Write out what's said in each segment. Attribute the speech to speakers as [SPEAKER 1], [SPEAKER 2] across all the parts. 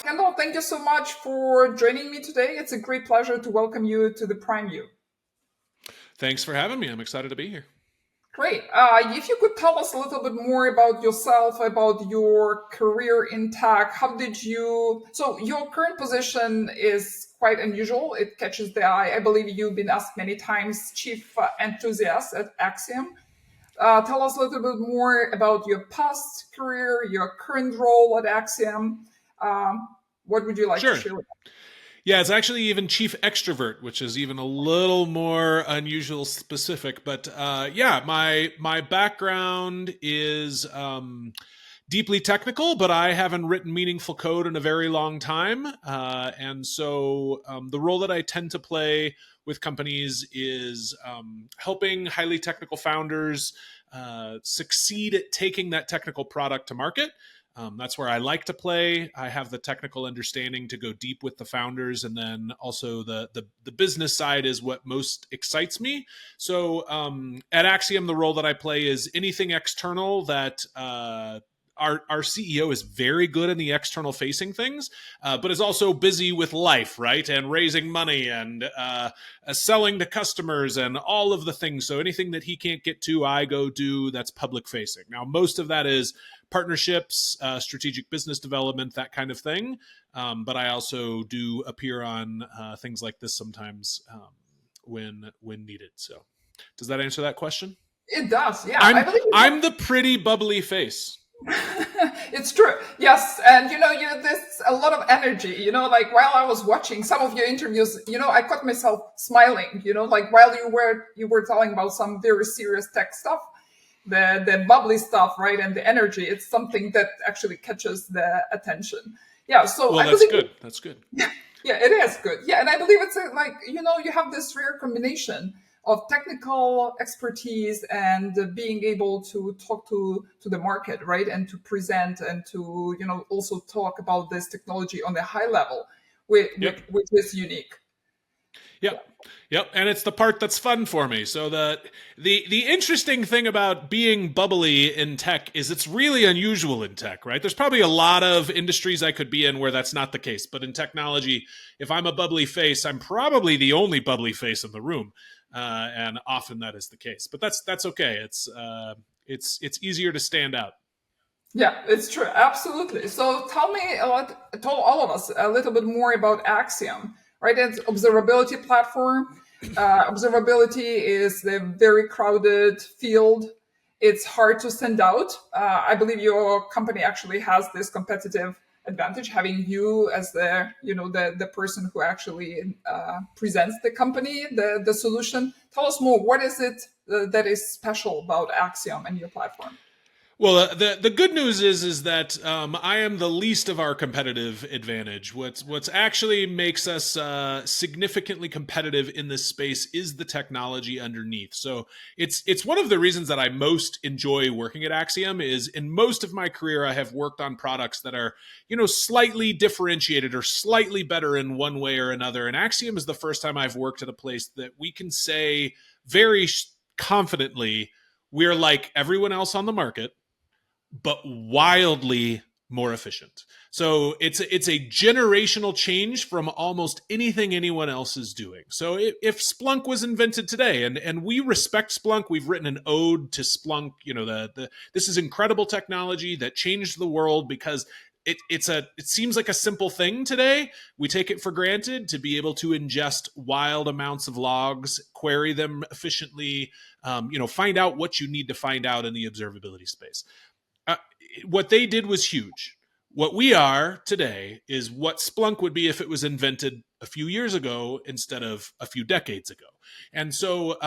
[SPEAKER 1] Kendall, thank you so much for joining me today. It's a great pleasure to welcome you to the Prime View.
[SPEAKER 2] Thanks for having me. I'm excited to be here.
[SPEAKER 1] Great. If you could tell us a little bit more about yourself, about your career in tech, so your current position is quite unusual. It catches the eye. I believe you've been asked many times, chief enthusiast at Axiom. Tell us a little bit more about your past career, your current role at Axiom. What would you like to share with us?
[SPEAKER 2] Yeah, it's actually even chief extravert, which is even a little more unusual specific. But my background is deeply technical, but I haven't written meaningful code in a very long time. And so the role that I tend to play with companies is helping highly technical founders succeed at taking that technical product to market. That's where I like to play. I have the technical understanding to go deep with the founders, and then also the business side is what most excites me. So at Axiom, the role that I play is anything external that our CEO is very good in the external facing things, but is also busy with life, right? And raising money and selling to customers and all of the things. So anything that he can't get to, I go do that's public facing. Now, most of that is partnerships, strategic business development, that kind of thing. But I also do appear on things like this sometimes when needed. So does that answer that question?
[SPEAKER 1] It does, yeah.
[SPEAKER 2] I'm the pretty bubbly face.
[SPEAKER 1] It's true, yes. And there's a lot of energy, like while I was watching some of your interviews, I caught myself smiling, like while you were talking about some very serious tech stuff, the bubbly stuff, right? And the energy, it's something that actually catches the attention. Yeah, so
[SPEAKER 2] well, that's good. That's good.
[SPEAKER 1] Yeah, it is good. Yeah, and I believe it's you have this rare combination of technical expertise and being able to talk to the market, right? And to present and to, also talk about this technology on a high level, which is unique.
[SPEAKER 2] Yep. And it's the part that's fun for me. So the interesting thing about being bubbly in tech is it's really unusual in tech, right? There's probably a lot of industries I could be in where that's not the case. But in technology, if I'm a bubbly face, I'm probably the only bubbly face in the room. And often that is the case. But that's okay. It's easier to stand out.
[SPEAKER 1] Yeah, it's true. Absolutely. So tell all of us a little bit more about Axiom, right? It's observability platform. Observability is a very crowded field. It's hard to stand out. I believe your company actually has this competitive advantage, having you as the person who actually presents the company, the solution. Tell us more. What is it that is special about Axiom and your platform?
[SPEAKER 2] Well, the good news is that I am the least of our competitive advantage. What's actually makes us significantly competitive in this space is the technology underneath. So it's one of the reasons that I most enjoy working at Axiom is in most of my career I have worked on products that are slightly differentiated or slightly better in one way or another. And Axiom is the first time I've worked at a place that we can say very confidently we're like everyone else on the market, but wildly more efficient. So it's a generational change from almost anything anyone else is doing. So if Splunk was invented today, and we respect Splunk, we've written an ode to Splunk. This is incredible technology that changed the world because it seems like a simple thing today. We take it for granted to be able to ingest wild amounts of logs, query them efficiently, find out what you need to find out in the observability space. What they did was huge. What we are today is what Splunk would be if it was invented a few years ago instead of a few decades ago. And so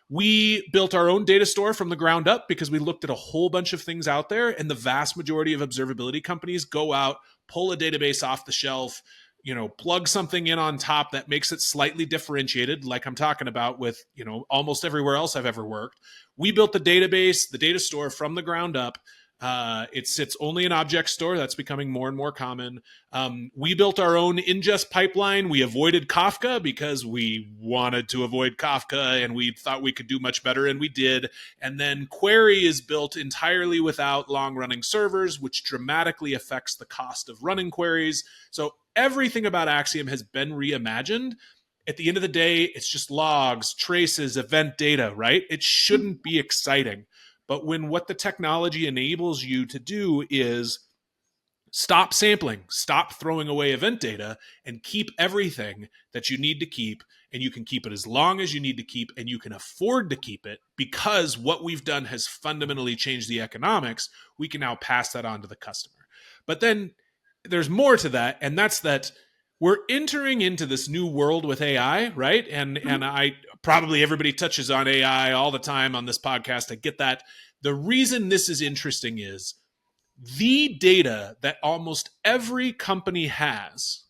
[SPEAKER 2] we built our own data store from the ground up because we looked at a whole bunch of things out there, and the vast majority of observability companies go out, pull a database off the shelf, plug something in on top that makes it slightly differentiated, like I'm talking about with, almost everywhere else I've ever worked. We built the database, the data store from the ground up. It sits only in object store. That's becoming more and more common. We built our own ingest pipeline. We avoided Kafka because we wanted to avoid Kafka and we thought we could do much better, and we did. And then Query is built entirely without long-running servers, which dramatically affects the cost of running queries. So everything about Axiom has been reimagined. At the end of the day, it's just logs, traces, event data, right? It shouldn't be exciting. But when what the technology enables you to do is stop sampling, stop throwing away event data, and keep everything that you need to keep, and you can keep it as long as you need to keep, and you can afford to keep it because what we've done has fundamentally changed the economics, we can now pass that on to the customer. But then there's more to that, and that's that we're entering into this new world with AI, right? And I probably everybody touches on AI all the time on this podcast. I get that. The reason this is interesting is the data that almost every company has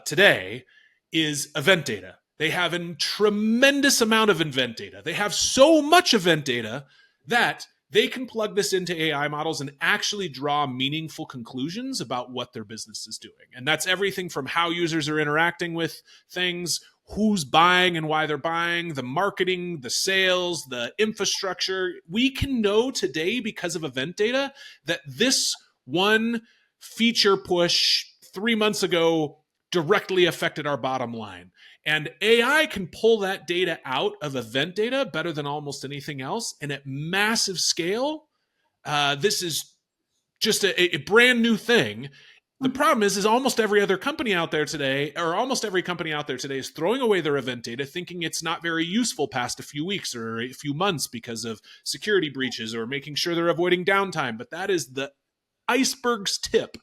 [SPEAKER 2] today is event data. They have a tremendous amount of event data. They have so much event data that they can plug this into AI models and actually draw meaningful conclusions about what their business is doing. And that's everything from how users are interacting with things, who's buying and why they're buying, the marketing, the sales, the infrastructure. We can know today because of event data that this one feature push 3 months ago directly affected our bottom line. And AI can pull that data out of event data better than almost anything else. And at massive scale, this is just a brand new thing. The problem is almost every other company out there today, or almost every company out there today, is throwing away their event data, thinking it's not very useful past a few weeks or a few months because of security breaches or making sure they're avoiding downtime. But that is the iceberg's tip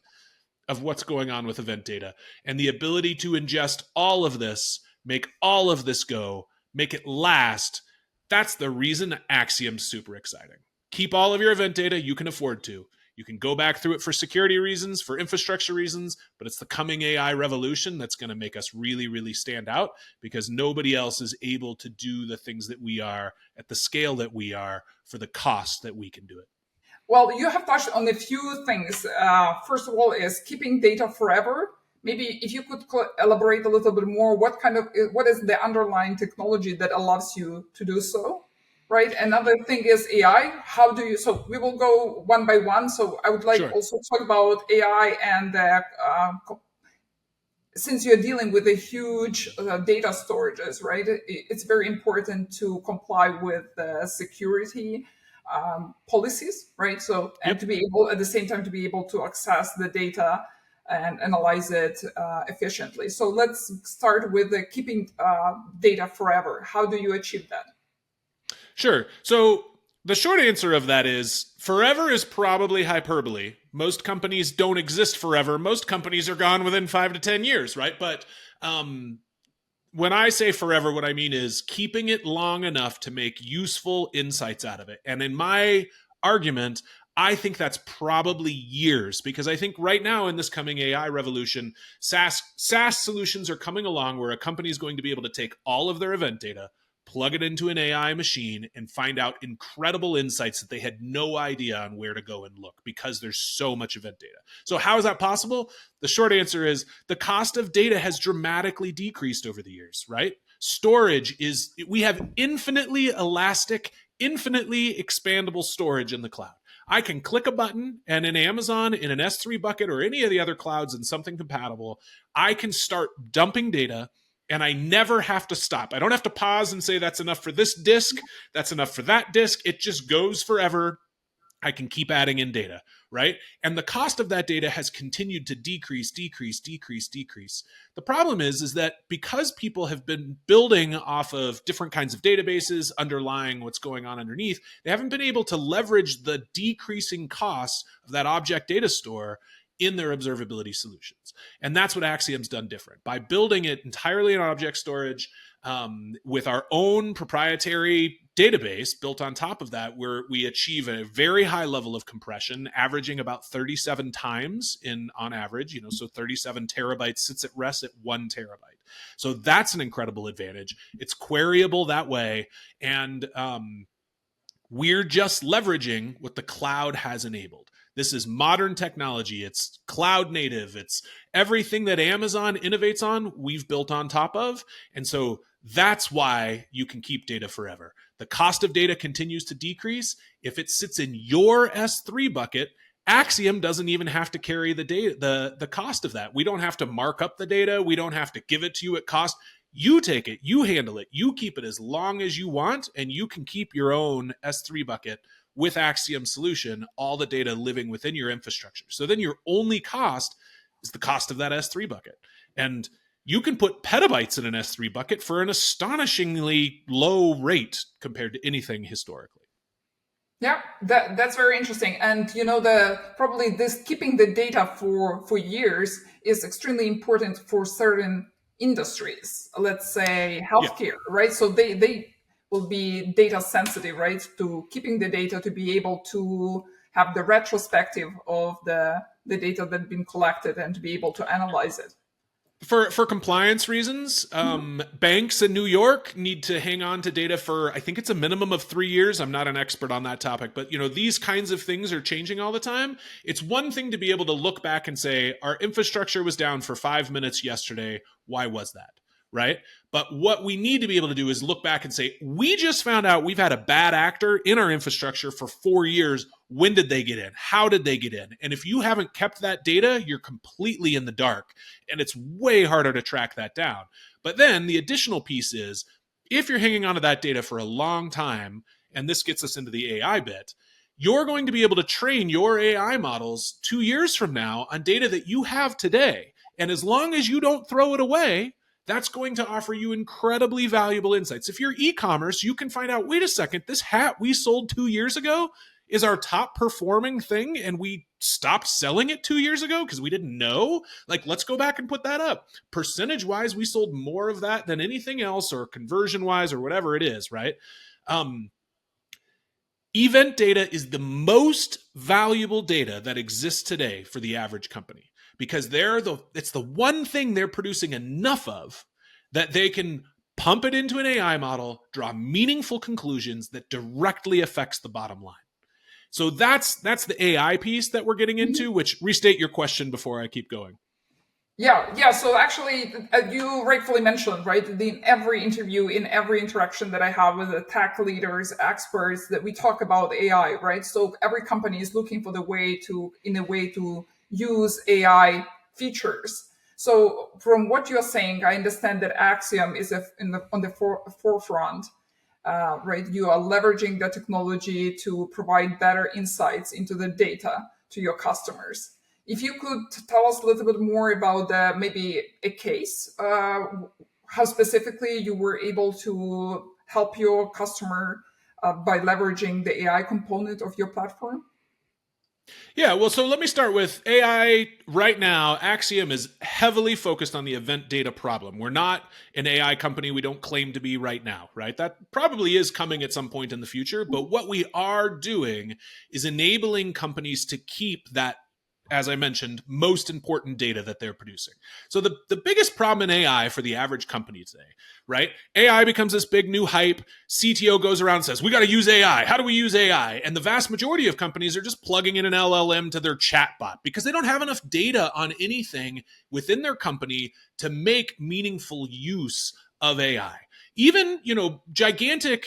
[SPEAKER 2] of what's going on with event data. And the ability to ingest all of this, make all of this go, make it last, that's the reason Axiom's super exciting. Keep all of your event data, you can afford to. You can go back through it for security reasons, for infrastructure reasons, but it's the coming AI revolution that's going to make us really, really stand out because nobody else is able to do the things that we are at the scale that we are for the cost that we can do it.
[SPEAKER 1] Well, you have touched on a few things. First of all, is keeping data forever. Maybe if you could elaborate a little bit more, what is the underlying technology that allows you to do so, right? Another thing is AI. How do you? So we will go one by one. So I would like also talk about AI and since you're dealing with a huge data storages, right? It's very important to comply with security policies, right? So, and to be able at the same time to be able to access the data and analyze it efficiently. So let's start with keeping data forever. How do you achieve that?
[SPEAKER 2] Sure. So the short answer of that is forever is probably hyperbole. Most companies don't exist forever. Most companies are gone within 5 to 10 years, right? But when I say forever, what I mean is keeping it long enough to make useful insights out of it. And in my argument, I think that's probably years because I think right now in this coming AI revolution, SaaS solutions are coming along where a company is going to be able to take all of their event data, plug it into an AI machine, and find out incredible insights that they had no idea on where to go and look because there's so much event data. So how is that possible? The short answer is the cost of data has dramatically decreased over the years, right? Storage is, we have infinitely elastic, infinitely expandable storage in the cloud. I can click a button and in Amazon, in an S3 bucket, or any of the other clouds and something compatible, I can start dumping data and I never have to stop. I don't have to pause and say that's enough for this disk, that's enough for that disk. It just goes forever. I can keep adding in data, right? And the cost of that data has continued to decrease. The problem is that because people have been building off of different kinds of databases underlying what's going on underneath, they haven't been able to leverage the decreasing costs of that object data store in their observability solutions. And that's what Axiom's done different. By building it entirely in object storage, with our own proprietary database built on top of that, where we achieve a very high level of compression, averaging about 37 times on average, so 37 terabytes sits at rest at 1 terabyte. So that's an incredible advantage. It's queryable that way. And we're just leveraging what the cloud has enabled. This is modern technology. It's cloud native. It's everything that Amazon innovates on, we've built on top of. And so that's why you can keep data forever. The cost of data continues to decrease. If it sits in your S3 bucket, Axiom doesn't even have to carry the data, the cost of that. We don't have to mark up the data. We don't have to give it to you at cost. You take it, you handle it, you keep it as long as you want, and you can keep your own S3 bucket with Axiom solution, all the data living within your infrastructure. So then your only cost is the cost of that S3 bucket. And you can put petabytes in an S3 bucket for an astonishingly low rate compared to anything historically.
[SPEAKER 1] Yeah, that's very interesting. And probably this keeping the data for years is extremely important for certain industries. Let's say healthcare, right? So they will be data sensitive, right? To keeping the data to be able to have the retrospective of the data that's been collected and to be able to analyze it.
[SPEAKER 2] For compliance reasons, banks in New York need to hang on to data for, I think it's a minimum of 3 years. I'm not an expert on that topic, but these kinds of things are changing all the time. It's one thing to be able to look back and say, our infrastructure was down for 5 minutes yesterday. Why was that? Right? But what we need to be able to do is look back and say, we just found out we've had a bad actor in our infrastructure for 4 years. When did they get in? How did they get in? And if you haven't kept that data, you're completely in the dark, and it's way harder to track that down. But then the additional piece is, if you're hanging on to that data for a long time, and this gets us into the AI bit, you're going to be able to train your AI models 2 years from now on data that you have today. And as long as you don't throw it away, that's going to offer you incredibly valuable insights. If you're e-commerce, you can find out, wait a second, this hat we sold 2 years ago is our top performing thing, and we stopped selling it 2 years ago because we didn't know. Like, let's go back and put that up. Percentage wise, we sold more of that than anything else, or conversion wise, or whatever it is, right? Event data is the most valuable data that exists today for the average company, because it's the one thing they're producing enough of that they can pump it into an AI model, draw meaningful conclusions that directly affects the bottom line. So that's the AI piece that we're getting into, which, restate your question before I keep going.
[SPEAKER 1] Yeah. So actually, you rightfully mentioned, right, in every interview, in every interaction that I have with the tech leaders, experts, that we talk about AI, right? So every company is looking for the way to use AI features. So from what you're saying, I understand that Axiom is on the forefront. Right, you are leveraging the technology to provide better insights into the data to your customers. If you could tell us a little bit more about maybe a case, how specifically you were able to help your customer by leveraging the AI component of your platform?
[SPEAKER 2] Yeah, well, so let me start with AI. Right now, Axiom is heavily focused on the event data problem. We're not an AI company. We don't claim to be right now, right? That probably is coming at some point in the future. But what we are doing is enabling companies to keep that, as I mentioned, most important data that they're producing. So the biggest problem in AI for the average company today, right? AI becomes this big new hype. CTO goes around and says, we got to use AI. How do we use AI? And the vast majority of companies are just plugging in an LLM to their chatbot because they don't have enough data on anything within their company to make meaningful use of AI. Even, gigantic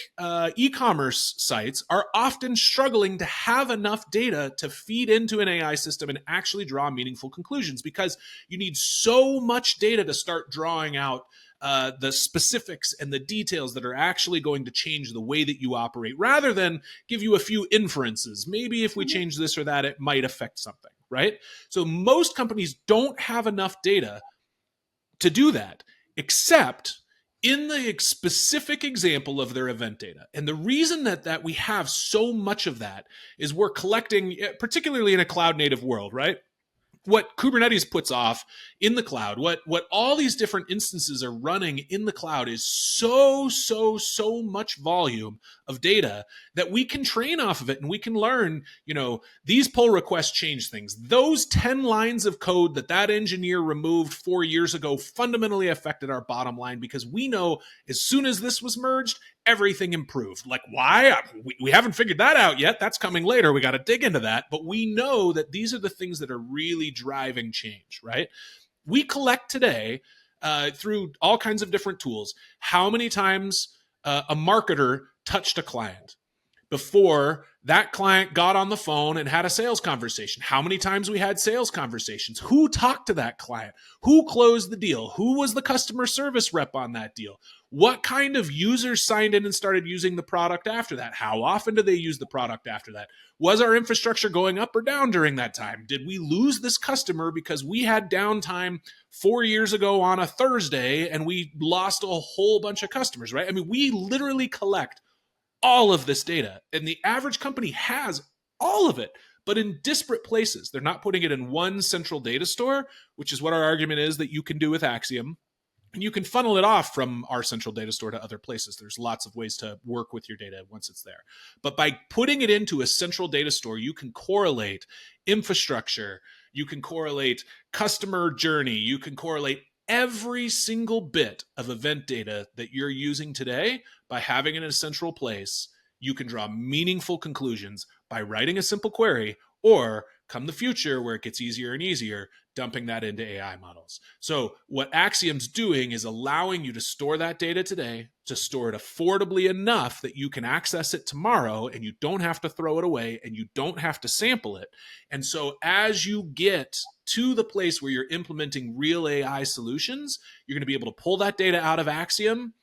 [SPEAKER 2] e-commerce sites are often struggling to have enough data to feed into an AI system and actually draw meaningful conclusions, because you need so much data to start drawing out the specifics and the details that are actually going to change the way that you operate, rather than give you a few inferences. Maybe if we change this or that, it might affect something, right? So most companies don't have enough data to do that, except in the specific example of their event data. And the reason that we have so much of that is we're collecting, particularly in a cloud native world, right? What Kubernetes puts off in the cloud, what all these different instances are running in the cloud is so much volume of data that we can train off of it, and we can learn, these pull requests change things. Those 10 lines of code that engineer removed 4 years ago fundamentally affected our bottom line, because we know as soon as this was merged, everything improved. Like, why? We haven't figured that out yet. That's coming later. We got to dig into that. But we know that these are the things that are really driving change, right? We collect today through all kinds of different tools how many times a marketer touched a client before that client got on the phone and had a sales conversation. How many times we had sales conversations? Who talked to that client? Who closed the deal? Who was the customer service rep on that deal? What kind of users signed in and started using the product after that? How often do they use the product after that? Was our infrastructure going up or down during that time? Did we lose this customer because we had downtime 4 years ago on a Thursday and we lost a whole bunch of customers, right? I mean, we literally collect all of this data, and the average company has all of it, but in disparate places. They're not putting it in one central data store, which is what our argument is that you can do with Axiom. And you can funnel it off from our central data store to other places. There's lots of ways to work with your data once it's there. But by putting it into a central data store, you can correlate infrastructure, you can correlate customer journey, you can correlate every single bit of event data that you're using today. By having it in a central place, you can draw meaningful conclusions by writing a simple query, or come the future where it gets easier and easier, dumping that into AI models. So what Axiom's doing is allowing you to store that data today, to store it affordably enough that you can access it tomorrow and you don't have to throw it away and you don't have to sample it. And so as you get to the place where you're implementing real AI solutions, you're going to be able to pull that data out of Axiom.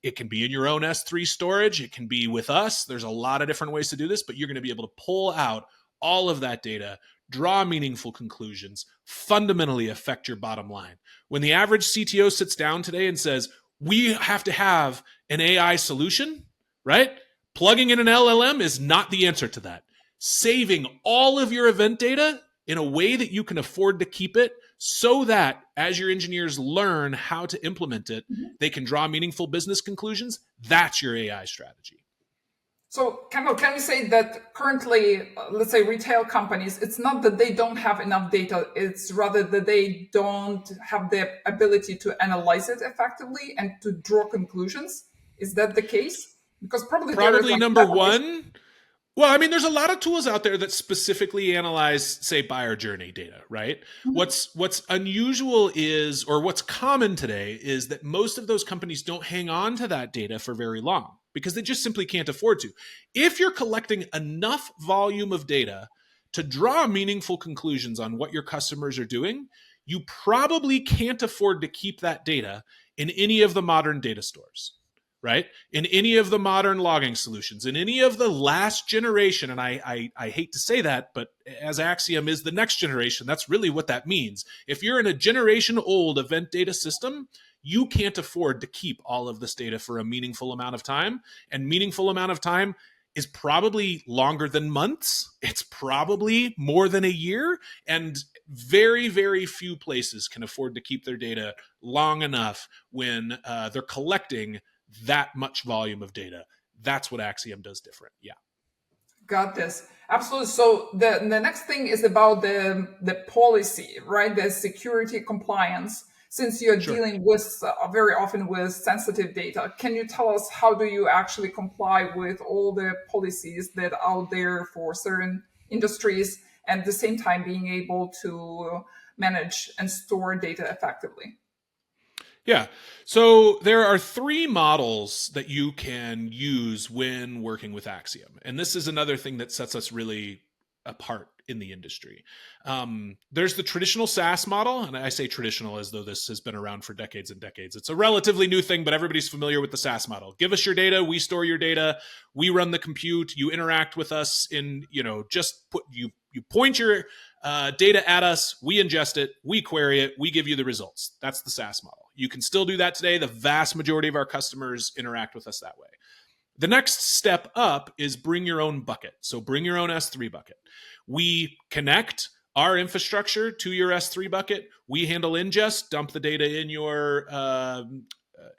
[SPEAKER 2] It can be in your own S3 storage. It can be with us. There's a lot of different ways to do this, but you're going to be able to pull out all of that data, draw meaningful conclusions, fundamentally affect your bottom line. When the average CTO sits down today and says, we have to have an AI solution, right? Plugging in an LLM is not the answer to that. Saving all of your event data in a way that you can afford to keep it, so that as your engineers learn how to implement it, they can draw meaningful business conclusions. That's your AI strategy.
[SPEAKER 1] So, Kendall, can we say that currently, let's say retail companies, it's not that they don't have enough data, it's rather that they don't have the ability to analyze it effectively and to draw conclusions? Is that the case? Because probably there is
[SPEAKER 2] number one. Well, I mean, there's a lot of tools out there that specifically analyze, say, buyer journey data, right? Mm-hmm. What's unusual is, or what's common today, is that most of those companies don't hang on to that data for very long because they just simply can't afford to. If you're collecting enough volume of data to draw meaningful conclusions on what your customers are doing, you probably can't afford to keep that data in any of the modern data stores. Right? In any of the modern logging solutions, in any of the last generation, and I hate to say that, but as Axiom is the next generation, that's really what that means. If you're in a generation old event data system, you can't afford to keep all of this data for a meaningful amount of time. And meaningful amount of time is probably longer than months. It's probably more than a year. And very, very few places can afford to keep their data long enough when they're collecting that much volume of data. That's what Axiom does different. Yeah.
[SPEAKER 1] Got this. Absolutely. So the next thing is about the policy, right? The security compliance. Since you're dealing with very often with sensitive data, can you tell us how do you actually comply with all the policies that are out there for certain industries, and at the same time being able to manage and store data effectively?
[SPEAKER 2] Yeah. So there are three models that you can use when working with Axiom. And this is another thing that sets us really apart in the industry. There's the traditional SaaS model. And I say traditional as though this has been around for decades and decades. It's a relatively new thing, but everybody's familiar with the SaaS model. Give us your data. We store your data. We run the compute. You interact with us in, just you point your data at us. We ingest it. We query it. We give you the results. That's the SaaS model. You can still do that today. The vast majority of our customers interact with us that way. The next step up is bring your own bucket. So bring your own S3 bucket. We connect our infrastructure to your S3 bucket. We handle ingest, dump the data in your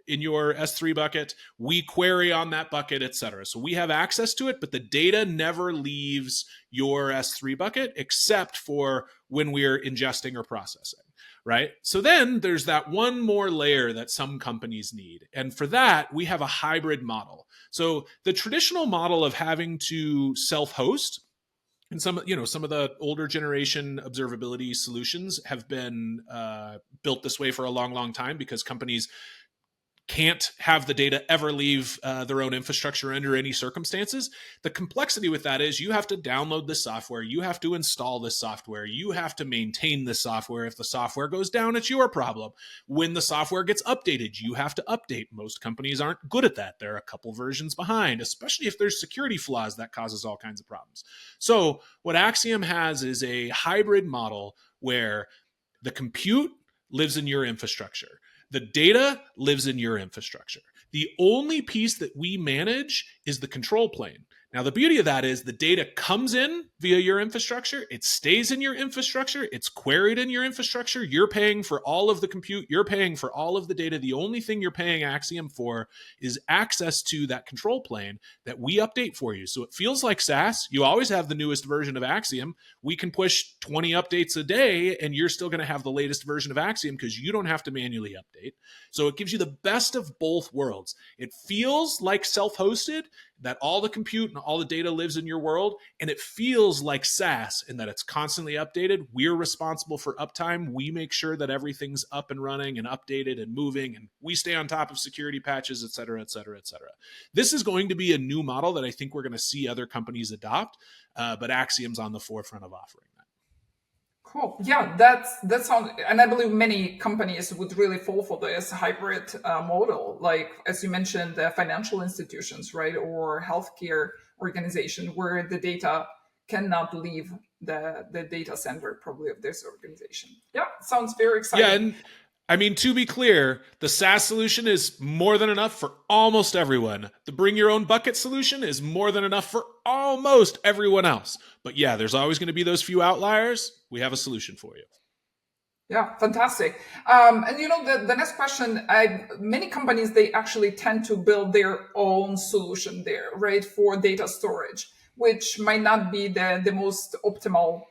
[SPEAKER 2] S3 bucket. We query on that bucket, etc. So we have access to it, but the data never leaves your S3 bucket except for when we're ingesting or processing. right? So then there's that one more layer that some companies need. And for that, we have a hybrid model. So the traditional model of having to self-host, and some of the older generation observability solutions have been built this way for a long time, because companies can't have the data ever leave their own infrastructure under any circumstances. The complexity with that is you have to download the software, you have to install the software, you have to maintain the software. If the software goes down, it's your problem. When the software gets updated, you have to update. Most companies aren't good at that. They're a couple versions behind, especially if there's security flaws. That causes all kinds of problems. So what Axiom has is a hybrid model where the compute lives in your infrastructure. The data lives in your infrastructure. The only piece that we manage is the control plane. Now, the beauty of that is the data comes in via your infrastructure. It stays in your infrastructure. It's queried in your infrastructure. You're paying for all of the compute. You're paying for all of the data. The only thing you're paying Axiom for is access to that control plane that we update for you. So it feels like SaaS. You always have the newest version of Axiom. We can push 20 updates a day, and you're still going to have the latest version of Axiom because you don't have to manually update. So it gives you the best of both worlds. It feels like self-hosted, that all the compute and all the data lives in your world, and it feels like SaaS in that it's constantly updated. We're responsible for uptime. We make sure that everything's up and running and updated and moving, and we stay on top of security patches, et cetera, et cetera, et cetera. This is going to be a new model that I think we're going to see other companies adopt, but Axiom's on the forefront of offering that.
[SPEAKER 1] Cool. Yeah, that sounds, and I believe many companies would really fall for this hybrid model. Like, as you mentioned, financial institutions, right, or healthcare organization, where the data cannot leave the data center, probably, of this organization. Yeah, sounds very exciting.
[SPEAKER 2] Yeah, and I mean, to be clear, the SaaS solution is more than enough for almost everyone. The bring your own bucket solution is more than enough for almost everyone else. But yeah, there's always going to be those few outliers. We have a solution for you.
[SPEAKER 1] Yeah, fantastic. And the next question, many companies, they actually tend to build their own solution there, right, for data storage, which might not be the most optimal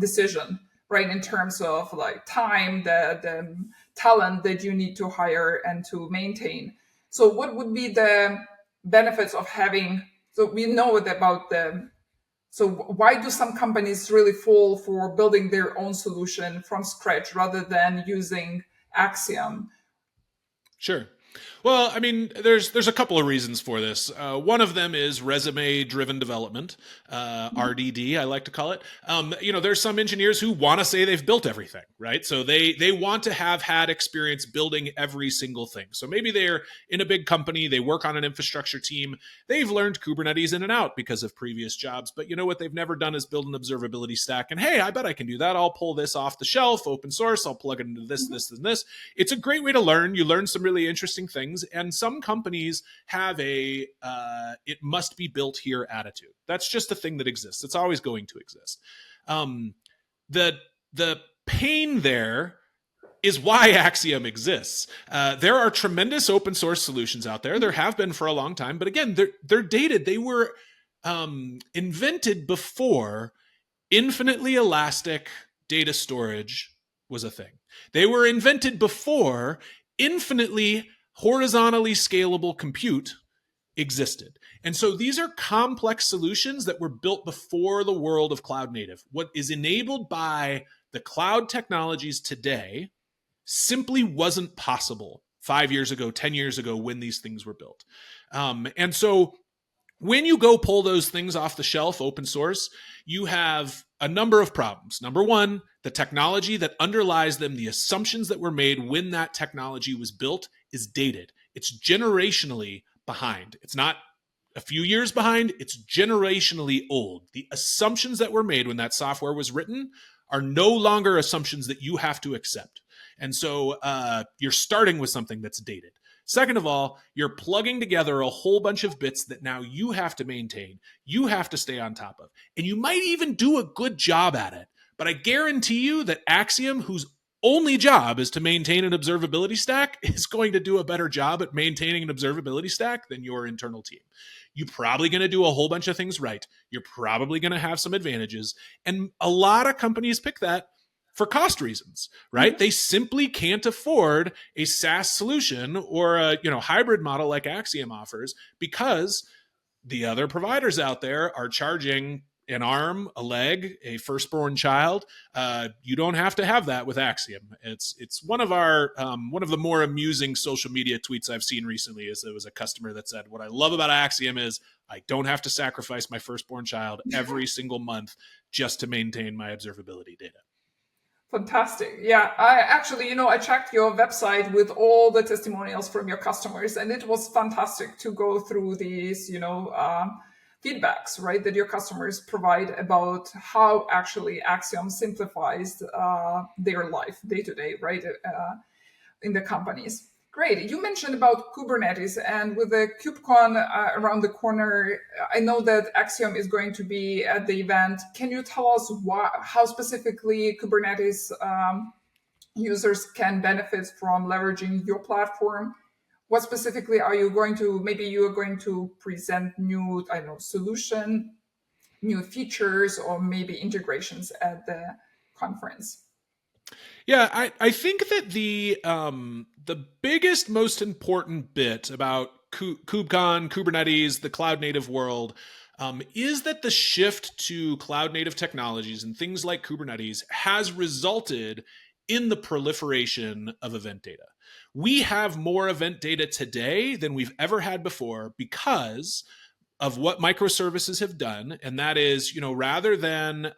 [SPEAKER 1] decision, right, in terms of like time, the talent that you need to hire and to maintain. So what would be the benefits of having, so we know about so why do some companies really fall for building their own solution from scratch rather than using Axiom?
[SPEAKER 2] Sure. Well, I mean, there's a couple of reasons for this. One of them is resume-driven development, RDD, I like to call it. There's some engineers who want to say they've built everything, right? So they want to have had experience building every single thing. So maybe they're in a big company, they work on an infrastructure team, they've learned Kubernetes in and out because of previous jobs, but what they've never done is build an observability stack. And hey, I bet I can do that. I'll pull this off the shelf, open source, I'll plug it into this, this, and this. It's a great way to learn. You learn some really interesting things. And some companies have a it must be built here attitude. That's just a thing that exists. It's always going to exist. The pain there is why Axiom exists. There are tremendous open source solutions out there. There have been for a long time, but again, they're dated. They were invented before infinitely elastic data storage was a thing. They were invented before infinitely horizontally scalable compute existed. And so these are complex solutions that were built before the world of cloud native. What is enabled by the cloud technologies today simply wasn't possible 5 years ago, 10 years ago, when these things were built. And so when you go pull those things off the shelf, open source, you have a number of problems. Number one, the technology that underlies them, the assumptions that were made when that technology was built, is dated. It's generationally behind. It's not a few years behind, it's generationally old. The assumptions that were made when that software was written are no longer assumptions that you have to accept. And so you're starting with something that's dated. Second of all, you're plugging together a whole bunch of bits that now you have to maintain, you have to stay on top of, and you might even do a good job at it. But I guarantee you that Axiom, whose only job is to maintain an observability stack, is going to do a better job at maintaining an observability stack than your internal team. You're probably going to do a whole bunch of things right. You're probably going to have some advantages. And a lot of companies pick that for cost reasons, right? They simply can't afford a SaaS solution or a hybrid model like Axiom offers, because the other providers out there are charging an arm, a leg, a firstborn child. You don't have to have that with Axiom. It's one of the more amusing social media tweets I've seen recently. Is there was a customer that said, "What I love about Axiom is I don't have to sacrifice my firstborn child every single month just to maintain my observability data."
[SPEAKER 1] Fantastic. Yeah, I actually, I checked your website with all the testimonials from your customers, and it was fantastic to go through these, feedbacks, right, that your customers provide about how actually Axiom simplifies their life day to day, right, in the companies. Great. You mentioned about Kubernetes, and with the KubeCon around the corner, I know that Axiom is going to be at the event. Can you tell us how specifically Kubernetes users can benefit from leveraging your platform? What specifically are you going to? Maybe you are going to present new, solution, new features, or maybe integrations at the conference.
[SPEAKER 2] Yeah, I think that the biggest, most important bit about KubeCon, Kubernetes, the cloud native world, is that the shift to cloud native technologies and things like Kubernetes has resulted in the proliferation of event data. We have more event data today than we've ever had before because of what microservices have done, and that is, rather than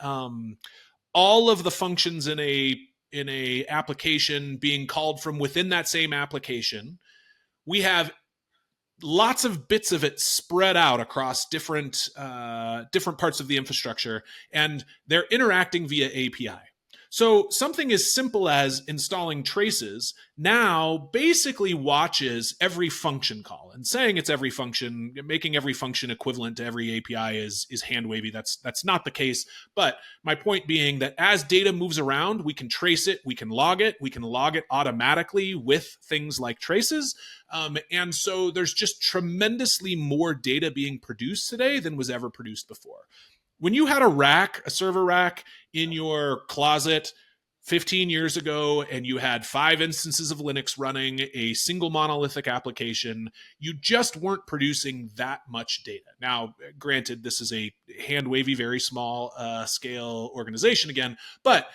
[SPEAKER 2] all of the functions in a application being called from within that same application, we have lots of bits of it spread out across different parts of the infrastructure, and they're interacting via API. So something as simple as installing traces now basically watches every function call, and saying it's every function, making every function equivalent to every API is hand wavy. That's not the case. But my point being that as data moves around, we can trace it, we can log it automatically with things like traces. And so there's just tremendously more data being produced today than was ever produced before. When you had a server rack in your closet 15 years ago, and you had 5 instances of Linux running a single monolithic application, you just weren't producing that much data. Now, granted, this is a hand-wavy, very small scale organization again, but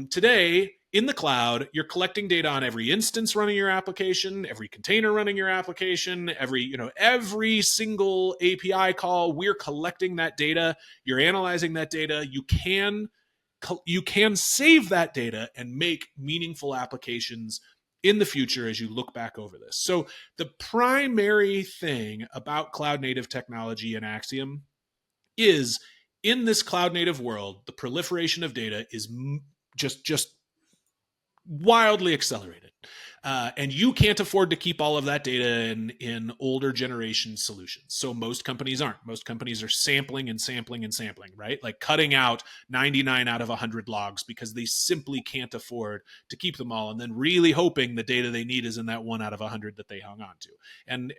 [SPEAKER 2] today, in the cloud, you're collecting data on every instance running your application, every container running your application, every single API call. We're collecting that data. You're analyzing that data. You can save that data and make meaningful applications in the future as you look back over this. So the primary thing about cloud native technology and Axiom is, in this cloud native world, the proliferation of data is just wildly accelerated. And you can't afford to keep all of that data in older generation solutions. So most companies aren't. Most companies are sampling and sampling and sampling, right? Like cutting out 99 out of 100 logs because they simply can't afford to keep them all, and then really hoping the data they need is in that 1 out of 100 that they hung on to. And,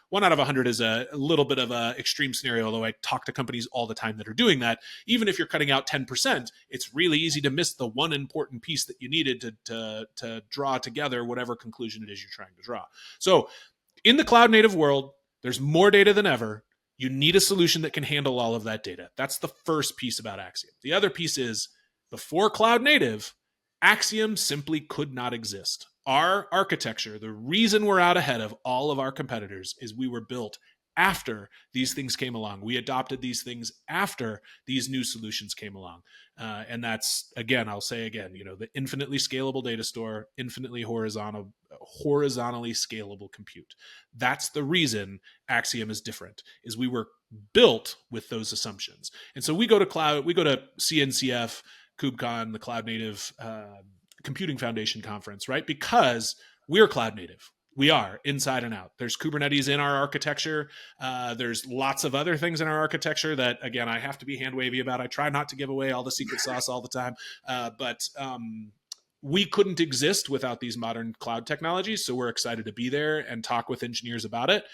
[SPEAKER 2] 1 out of 100 is a little bit of an extreme scenario, although I talk to companies all the time that are doing that. Even if you're cutting out 10%, it's really easy to miss the one important piece that you needed to draw together whatever conclusion it is you're trying to draw. So in the cloud native world, there's more data than ever. You need a solution that can handle all of that data. That's the first piece about Axiom. The other piece is, before cloud native, Axiom simply could not exist. Our architecture, the reason we're out ahead of all of our competitors, is we were built after these things came along. We adopted these things after these new solutions came along. And that's, again, I'll say again, the infinitely scalable data store, infinitely horizontally scalable compute. That's the reason Axiom is different, is we were built with those assumptions. And so we go to CNCF, KubeCon, the Cloud Native Computing Foundation conference, right? Because we're cloud native. We are inside and out. There's Kubernetes in our architecture. There's lots of other things in our architecture that, again, I have to be hand wavy about. I try not to give away all the secret sauce all the time. But we couldn't exist without these modern cloud technologies. So we're excited to be there and talk with engineers about it.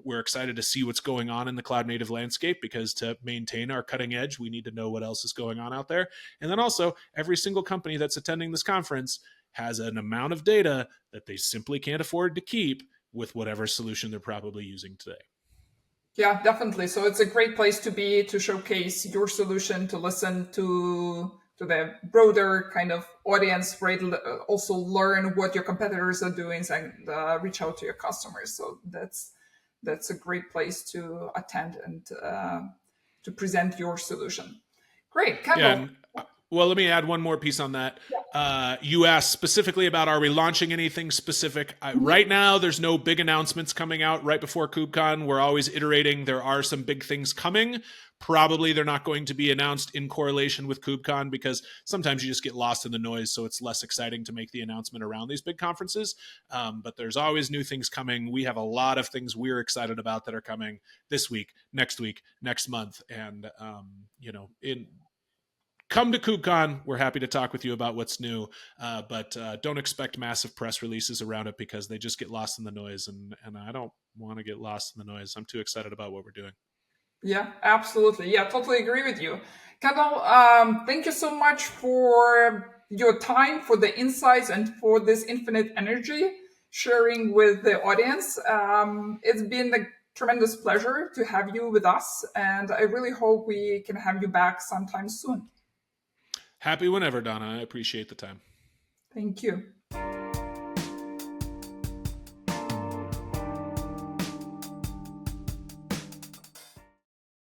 [SPEAKER 2] We're excited to see what's going on in the cloud native landscape, because to maintain our cutting edge, we need to know what else is going on out there. And then also, every single company that's attending this conference has an amount of data that they simply can't afford to keep with whatever solution they're probably using today.
[SPEAKER 1] Yeah, definitely. So it's a great place to be, to showcase your solution, to listen to the broader kind of audience, right? Also learn what your competitors are doing and reach out to your customers. So that's a great place to attend and to present your solution. Great, Kendall.
[SPEAKER 2] Yeah, well, let me add one more piece on that. You asked specifically about, are we launching anything specific? Right now, there's no big announcements coming out right before KubeCon. We're always iterating. There are some big things coming. Probably they're not going to be announced in correlation with KubeCon, because sometimes you just get lost in the noise, so it's less exciting to make the announcement around these big conferences. But there's always new things coming. We have a lot of things we're excited about that are coming this week, next month. And, come to KubeCon. We're happy to talk with you about what's new, but don't expect massive press releases around it, because they just get lost in the noise, and I don't want to get lost in the noise. I'm too excited about what we're doing.
[SPEAKER 1] Yeah, absolutely. Yeah, totally agree with you. Kendall, thank you so much for your time, for the insights, and for this infinite energy sharing with the audience. It's been a tremendous pleasure to have you with us, and I really hope we can have you back sometime soon.
[SPEAKER 2] Happy whenever, Donna. I appreciate the time.
[SPEAKER 1] Thank you.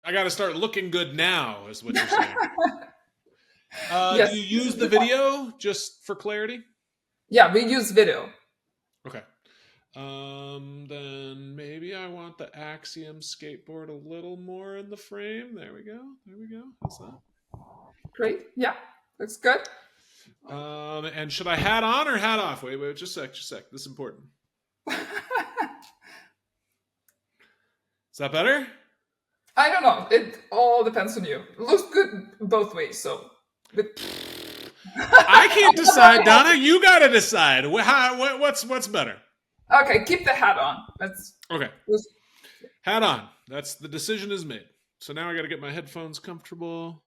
[SPEAKER 2] I got to start looking good now, is what you're saying.
[SPEAKER 1] Yes.
[SPEAKER 2] Do you use the video, just for clarity?
[SPEAKER 1] Yeah, we use video.
[SPEAKER 2] Okay. Then maybe I want the Axiom skateboard a little more in the frame. There we go. How's that?
[SPEAKER 1] Great. Yeah, looks good.
[SPEAKER 2] And should I hat on or hat off? Wait, just a sec. This is important. Is that better?
[SPEAKER 1] I don't know. It all depends on you. It looks good both ways. So,
[SPEAKER 2] I can't decide, Donna. You got to decide. What's better?
[SPEAKER 1] Okay, keep the hat on.
[SPEAKER 2] Okay. Hat on. The decision is made. So now I got to get my headphones comfortable.